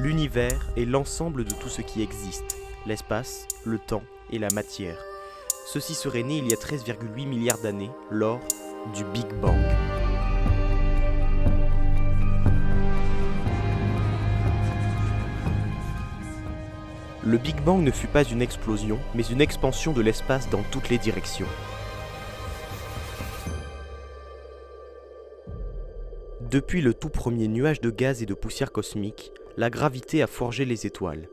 L'univers est l'ensemble de tout ce qui existe, l'espace, le temps et la matière. Ceci serait né il y a 13,8 milliards d'années, lors du Big Bang. Le Big Bang ne fut pas une explosion, mais une expansion de l'espace dans toutes les directions. Depuis le tout premier nuage de gaz et de poussière cosmique, la gravité a forgé les étoiles.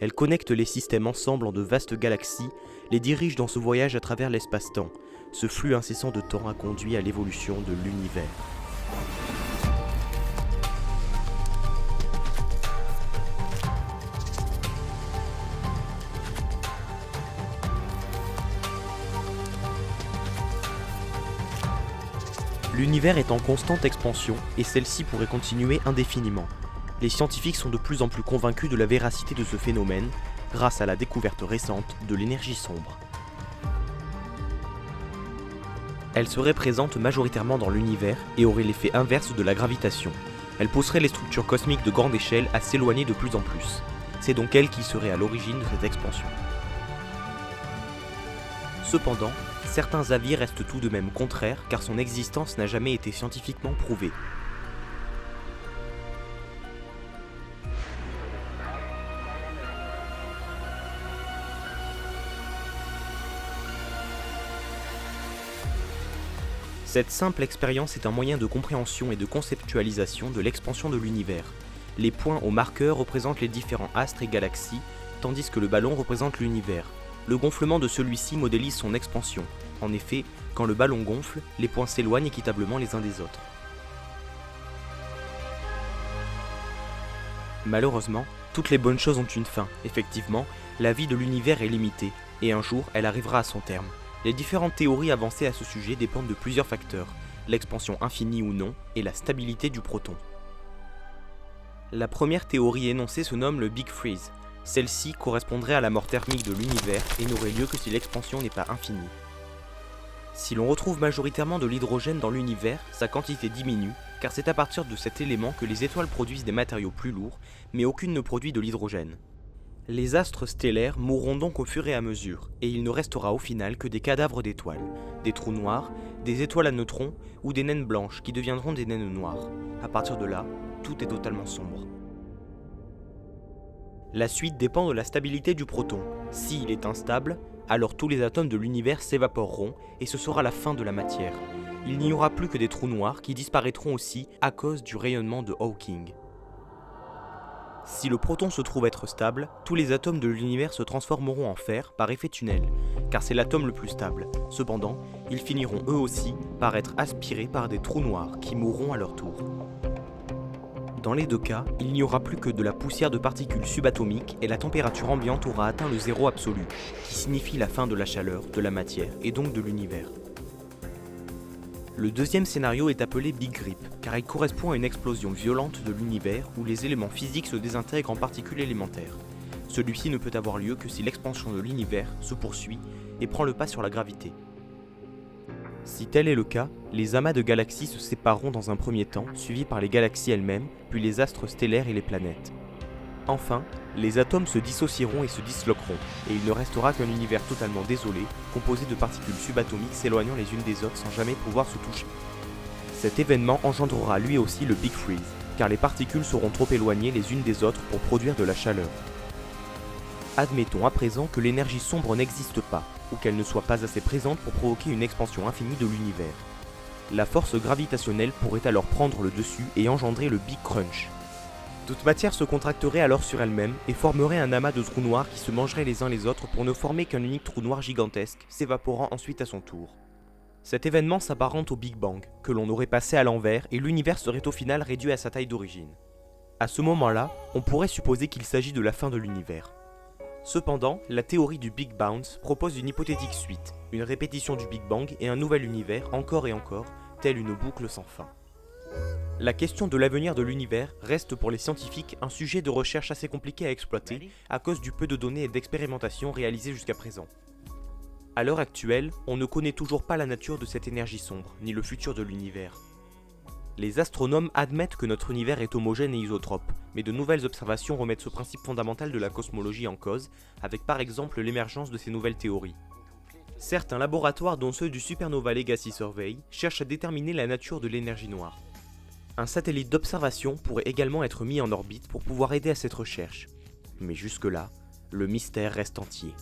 Elle connecte les systèmes ensemble en de vastes galaxies, les dirige dans ce voyage à travers l'espace-temps. Ce flux incessant de temps a conduit à l'évolution de l'univers. L'univers est en constante expansion et celle-ci pourrait continuer indéfiniment. Les scientifiques sont de plus en plus convaincus de la véracité de ce phénomène grâce à la découverte récente de l'énergie sombre. Elle serait présente majoritairement dans l'univers et aurait l'effet inverse de la gravitation. Elle pousserait les structures cosmiques de grande échelle à s'éloigner de plus en plus. C'est donc elle qui serait à l'origine de cette expansion. Cependant, certains avis restent tout de même contraires car son existence n'a jamais été scientifiquement prouvée. Cette simple expérience est un moyen de compréhension et de conceptualisation de l'expansion de l'univers. Les points au marqueur représentent les différents astres et galaxies, tandis que le ballon représente l'univers. Le gonflement de celui-ci modélise son expansion. En effet, quand le ballon gonfle, les points s'éloignent équitablement les uns des autres. Malheureusement, toutes les bonnes choses ont une fin. Effectivement, la vie de l'univers est limitée, et un jour, elle arrivera à son terme. Les différentes théories avancées à ce sujet dépendent de plusieurs facteurs, l'expansion infinie ou non, et la stabilité du proton. La première théorie énoncée se nomme le Big Freeze. Celle-ci correspondrait à la mort thermique de l'univers et n'aurait lieu que si l'expansion n'est pas infinie. Si l'on retrouve majoritairement de l'hydrogène dans l'univers, sa quantité diminue, car c'est à partir de cet élément que les étoiles produisent des matériaux plus lourds, mais aucune ne produit de l'hydrogène. Les astres stellaires mourront donc au fur et à mesure, et il ne restera au final que des cadavres d'étoiles, des trous noirs, des étoiles à neutrons ou des naines blanches qui deviendront des naines noires. À partir de là, tout est totalement sombre. La suite dépend de la stabilité du proton. S'il est instable, alors tous les atomes de l'univers s'évaporeront et ce sera la fin de la matière. Il n'y aura plus que des trous noirs qui disparaîtront aussi à cause du rayonnement de Hawking. Si le proton se trouve être stable, tous les atomes de l'univers se transformeront en fer par effet tunnel, car c'est l'atome le plus stable. Cependant, ils finiront eux aussi par être aspirés par des trous noirs qui mourront à leur tour. Dans les deux cas, il n'y aura plus que de la poussière de particules subatomiques et la température ambiante aura atteint le zéro absolu, qui signifie la fin de la chaleur, de la matière et donc de l'univers. Le deuxième scénario est appelé Big Rip, car il correspond à une explosion violente de l'univers où les éléments physiques se désintègrent en particules élémentaires. Celui-ci ne peut avoir lieu que si l'expansion de l'univers se poursuit et prend le pas sur la gravité. Si tel est le cas, les amas de galaxies se sépareront dans un premier temps, suivis par les galaxies elles-mêmes, puis les astres stellaires et les planètes. Enfin, les atomes se dissocieront et se disloqueront, et il ne restera qu'un univers totalement désolé, composé de particules subatomiques s'éloignant les unes des autres sans jamais pouvoir se toucher. Cet événement engendrera lui aussi le Big Freeze, car les particules seront trop éloignées les unes des autres pour produire de la chaleur. Admettons à présent que l'énergie sombre n'existe pas, ou qu'elle ne soit pas assez présente pour provoquer une expansion infinie de l'univers. La force gravitationnelle pourrait alors prendre le dessus et engendrer le Big Crunch. Toute matière se contracterait alors sur elle-même et formerait un amas de trous noirs qui se mangeraient les uns les autres pour ne former qu'un unique trou noir gigantesque, s'évaporant ensuite à son tour. Cet événement s'apparente au Big Bang, que l'on aurait passé à l'envers et l'univers serait au final réduit à sa taille d'origine. À ce moment-là, on pourrait supposer qu'il s'agit de la fin de l'univers. Cependant, la théorie du Big Bounce propose une hypothétique suite, une répétition du Big Bang et un nouvel univers encore et encore, telle une boucle sans fin. La question de l'avenir de l'univers reste pour les scientifiques un sujet de recherche assez compliqué à exploiter à cause du peu de données et d'expérimentations réalisées jusqu'à présent. À l'heure actuelle, on ne connaît toujours pas la nature de cette énergie sombre, ni le futur de l'univers. Les astronomes admettent que notre univers est homogène et isotrope, mais de nouvelles observations remettent ce principe fondamental de la cosmologie en cause, avec par exemple l'émergence de ces nouvelles théories. Certains laboratoires, dont ceux du Supernova Legacy Survey, cherchent à déterminer la nature de l'énergie noire. Un satellite d'observation pourrait également être mis en orbite pour pouvoir aider à cette recherche. Mais jusque-là, le mystère reste entier.